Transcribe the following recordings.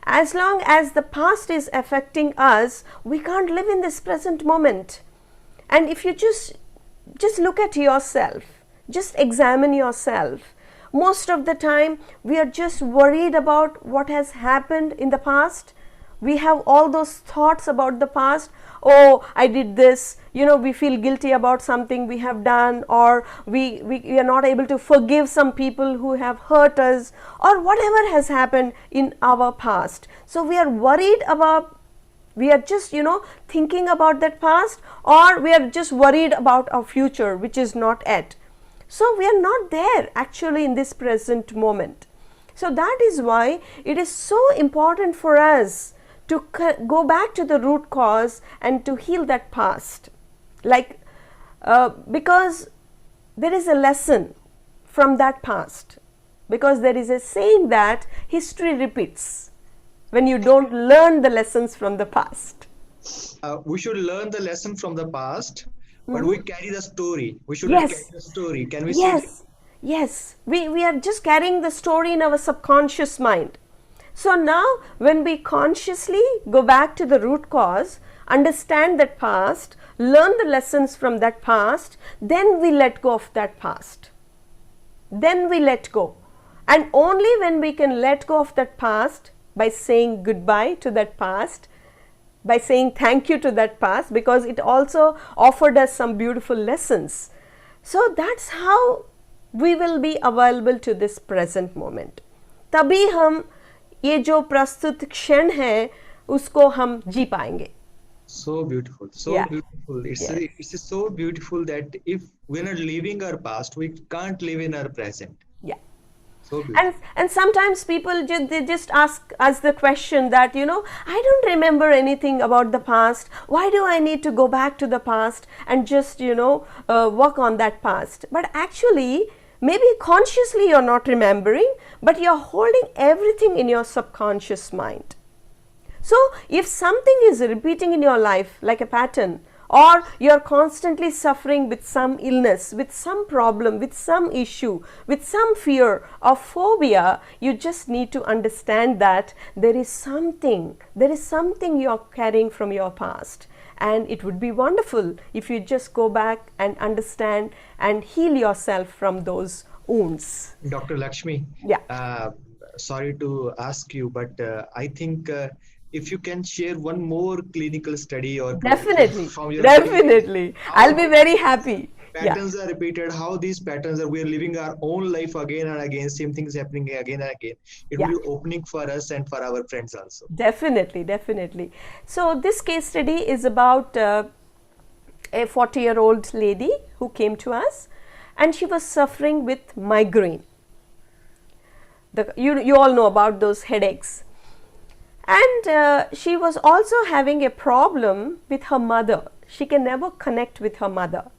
As long as the past is affecting us, we can't live in this present moment. And if you just look at yourself, just examine yourself. Most of the time we are just worried about what has happened in the past. We have all those thoughts about the past. Oh, I did this, we feel guilty about something we have done, or we are not able to forgive some people who have hurt us, or whatever has happened in our past. So we are worried about, we are just thinking about that past, or we are just worried about our future, which is not yet. So we are not there actually in this present moment. So that is why it is so important for us to go back to the root cause and to heal that past. Because there is a lesson from that past. Because there is a saying that history repeats when you don't learn the lessons from the past. We should learn the lesson from the past, but we carry the story. We should Yes. carry the story. Can we say that? Yes. We are just carrying the story in our subconscious mind. So now when we consciously go back to the root cause, understand that past, learn the lessons from that past, then we let go of that past. Then we let go. And only when we can let go of that past, by saying goodbye to that past, by saying thank you to that past, because it also offered us some beautiful lessons. So that's how we will be available to this present moment. तभी हम ये जो प्रस्तुत क्षण है उसको हम जी पाएंगे. So beautiful, so Yeah. beautiful. Yes. It's so beautiful that if we're not living our past, we can't live in our present. Yeah. So beautiful. And sometimes people they just ask us the question that I don't remember anything about the past. Why do I need to go back to the past and just work on that past? But actually, maybe consciously you're not remembering, but you're holding everything in your subconscious mind. So if something is repeating in your life like a pattern, or you're constantly suffering with some illness, with some problem, with some issue, with some fear or phobia, you just need to understand that there is something you're carrying from your past. And it would be wonderful if you just go back and understand and heal yourself from those wounds. Dr. Lakshmi, Yeah. sorry to ask you, but I think if you can share one more clinical study or Definitely. from your Definitely. I'll be very happy. patterns are repeated, how these patterns are, we are living our own life again and again, same things happening again and again. It will be opening for us and for our friends also. Definitely. So this case study is about a 40-year-old lady who came to us, and she was suffering with migraine. You all know about those headaches. And she was also having a problem with her mother. She can never connect with her mother.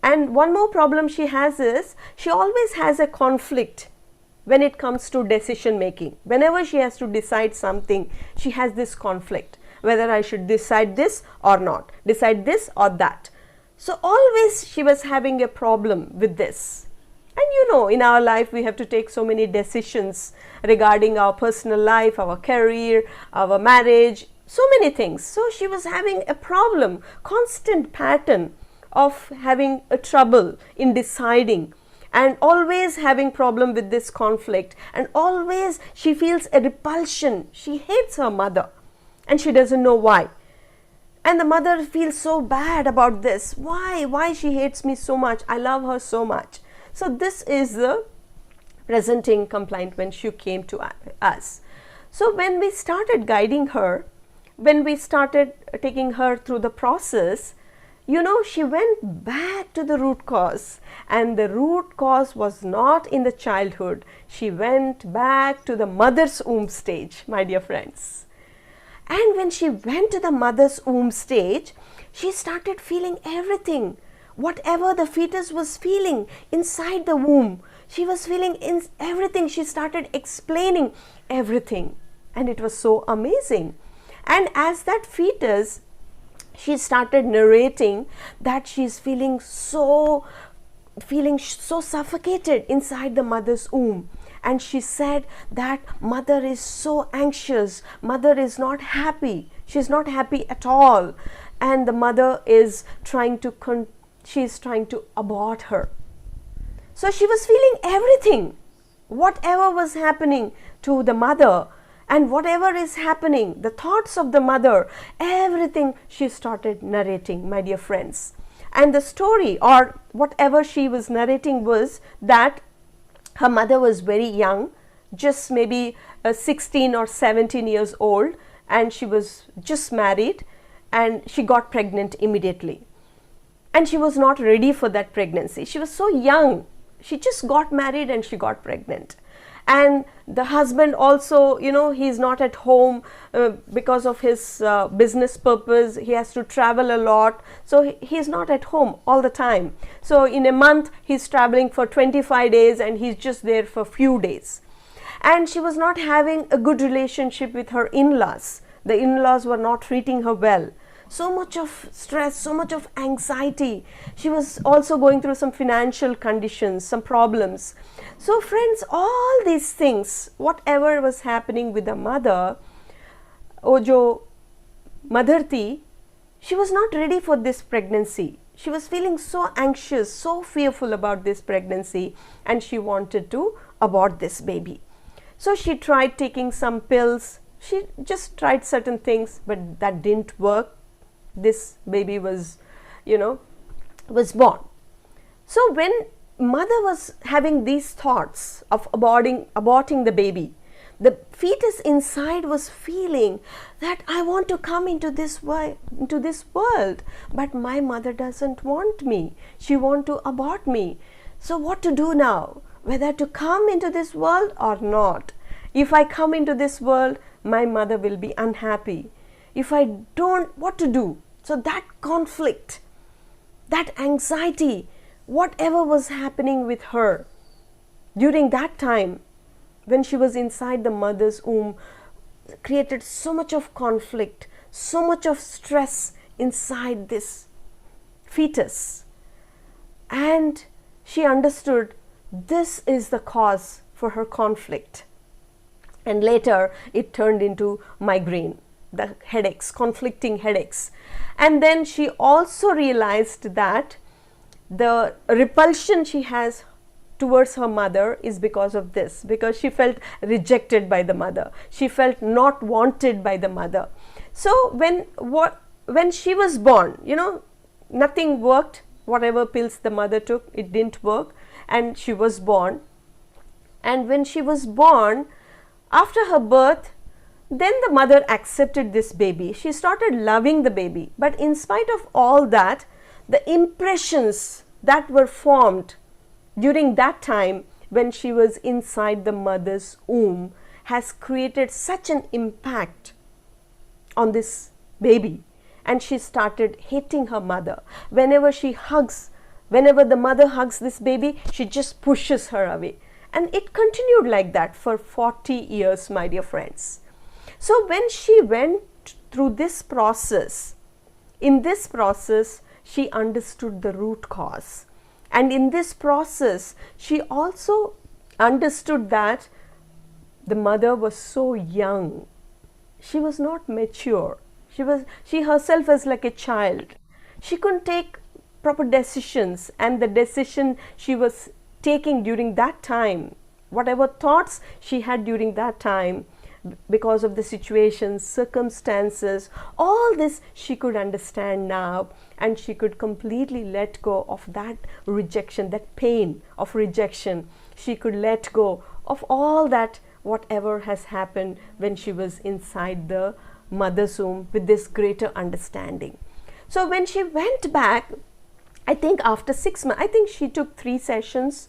And one more problem she has is she always has a conflict when it comes to decision making. Whenever she has to decide something, she has this conflict, whether I should decide this or not, decide this or that. So always she was having a problem with this. And in our life we have to take so many decisions regarding our personal life, our career, our marriage, so many things. So she was having a problem, constant pattern of having a trouble in deciding, and always having problem with this conflict, and always she feels a repulsion. She hates her mother and she doesn't know why. And the mother feels so bad about this. Why she hates me so much? I love her so much. So this is the presenting complaint when she came to us. So when we started guiding her, when we started taking her through the process, she went back to the root cause, and the root cause was not in the childhood. She went back to the mother's womb stage, my dear friends. And when she went to the mother's womb stage, she started feeling everything. Whatever the fetus was feeling inside the womb, she was feeling everything. She started explaining everything, and it was so amazing. And as that fetus, she started narrating that she's feeling so suffocated inside the mother's womb, and she said that mother is so anxious, mother is not happy, she's not happy at all, and the mother is trying to she's trying to abort her. So she was feeling everything, whatever was happening to the mother, and whatever is happening, the thoughts of the mother, everything she started narrating, my dear friends. And the story, or whatever she was narrating, was that her mother was very young, just maybe 16 or 17 years old, and she was just married, and she got pregnant immediately. And she was not ready for that pregnancy. She was so young. She just got married and she got pregnant. And the husband also, he's not at home because of his business purpose. He has to travel a lot. So he's not at home all the time. So in a month, he's traveling for 25 days and he's just there for a few days. And she was not having a good relationship with her in-laws. The in-laws were not treating her well. So much of stress, so much of anxiety. She was also going through some financial conditions, some problems. So friends, all these things, whatever was happening with the mother, Ojo mother thi, she was not ready for this pregnancy. She was feeling so anxious, so fearful about this pregnancy, and she wanted to abort this baby. So she tried taking some pills. She just tried certain things, but that didn't work. This baby was born. So when mother was having these thoughts of aborting the baby, the fetus inside was feeling that I want to come into this world, but my mother doesn't want me. She wants to abort me. So what to do now? Whether to come into this world or not. If I come into this world, my mother will be unhappy. If I don't, what to do? So that conflict, that anxiety, whatever was happening with her during that time when she was inside the mother's womb, created so much of conflict, so much of stress inside this fetus. And she understood this is the cause for her conflict. And later it turned into migraine, the headaches, conflicting headaches. And then she also realized that the repulsion she has towards her mother is because of this, because she felt rejected by the mother. She felt not wanted by the mother. So when she was born, nothing worked. Whatever pills the mother took, it didn't work, and she was born. And when she was born, after her birth, then the mother accepted this baby. She started loving the baby. But in spite of all that, the impressions that were formed during that time when she was inside the mother's womb has created such an impact on this baby. And she started hating her mother. Whenever the mother hugs this baby, she just pushes her away. And it continued like that for 40 years, my dear friends. So when she went through this process, in this process, she understood the root cause. And in this process, she also understood that the mother was so young. She was not mature. She herself was like a child. She couldn't take proper decisions, and the decision she was taking during that time, whatever thoughts she had during that time, because of the situations, circumstances, all this she could understand now, and she could completely let go of that rejection, that pain of rejection. She could let go of all that, whatever has happened when she was inside the mother's womb, with this greater understanding. So when she went back, I think after 6 months, I think she took 3 sessions,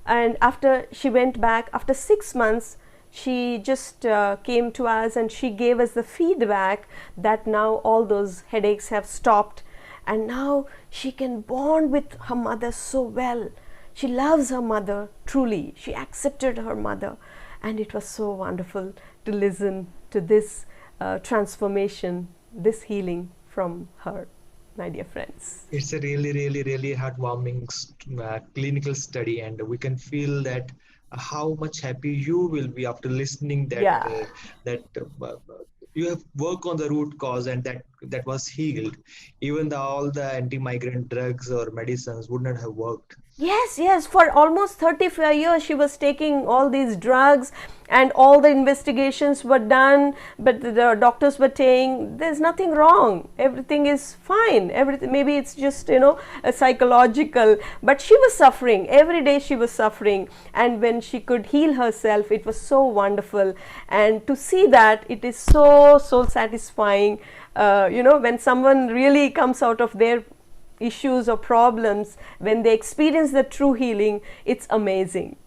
and after she went back, after 6 months, she just came to us and she gave us the feedback that now all those headaches have stopped, and now she can bond with her mother so well. She loves her mother truly. She accepted her mother, and it was so wonderful to listen to this transformation, this healing from her, my dear friends. It's a really, really, really heartwarming clinical study, and we can feel that how much happy you will be after listening that Yeah. you have worked on the root cause and that was healed. Even all the anti-migrant drugs or medicines would not have worked. Yes, yes, for almost 35 years she was taking all these drugs, and all the investigations were done, but the doctors were saying there's nothing wrong, everything is fine, everything, maybe it's just, a psychological, but she was suffering, every day she was suffering, and when she could heal herself, it was so wonderful. And to see that, it is so soul satisfying, when someone really comes out of their issues or problems, when they experience the true healing, it's amazing.